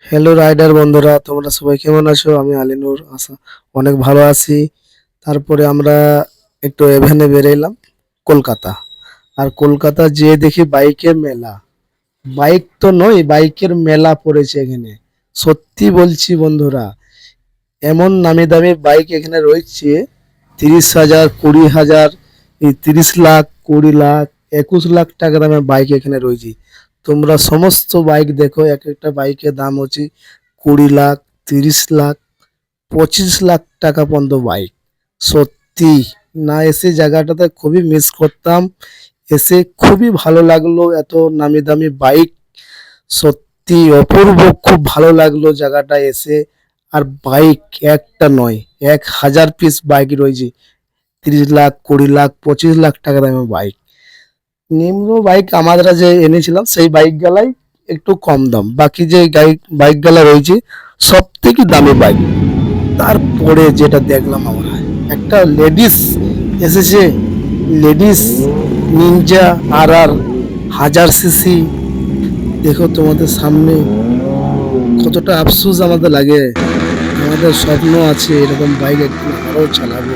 Hello rider বন্ধুরা, তোমরা সবাই কেমন আছো? আমি আলিনুর অনেক ভালো আছি। তারপরে আমরা একটু এভেনে বেরাইলাম কলকাতা। আর কলকাতা যেয়ে দেখি বাইকের মেলা। বাইক তো নয়, বাইকের মেলা পড়েছে এখানে। সত্যি বলছি বন্ধুরা, এমন নামি দামি বাইক এখানে রয়েছে। 30,000, 20,000, এই 30 লাখ, 20 লাখ, 21 লাখ টাকা দামের বাইক এখানে রয়েছে। তোমরা সমস্ত বাইক দেখো, এক একটা বাইকের দাম হচ্ছে 20 লাখ, 30 লাখ, 25 লাখ টাকা পর্যন্ত বাইক। সত্যি না এসে জায়গাটাতে খুবই মিস করতাম, এসে খুবই ভালো লাগলো। এত নামি দামি বাইক, সত্যি অপূর্ব, খুব ভালো লাগলো জায়গাটা এসে। আর বাইক একটা নয়, 1,000 পিস বাইক রয়েছে। 30 লাখ, 20 লাখ, 25 লাখ টাকা দামের বাইক। নিম্ন বাইক আমরা যে এনেছিলাম সেই বাইক গালাই একটু কম দাম, বাকি যে বাইক গালা রয়েছে সব থেকে দামি বাইক। তারপরে যেটা দেখলাম আমরা, একটা লেডিস এসেছে, লেডিস নিনজা আর 1000 সিসি। দেখো তোমাদের সামনে, কতটা আফসোস আমাদের লাগে। আমাদের স্বপ্ন আছে এরকম বাইক একদিন আরও চালাবো।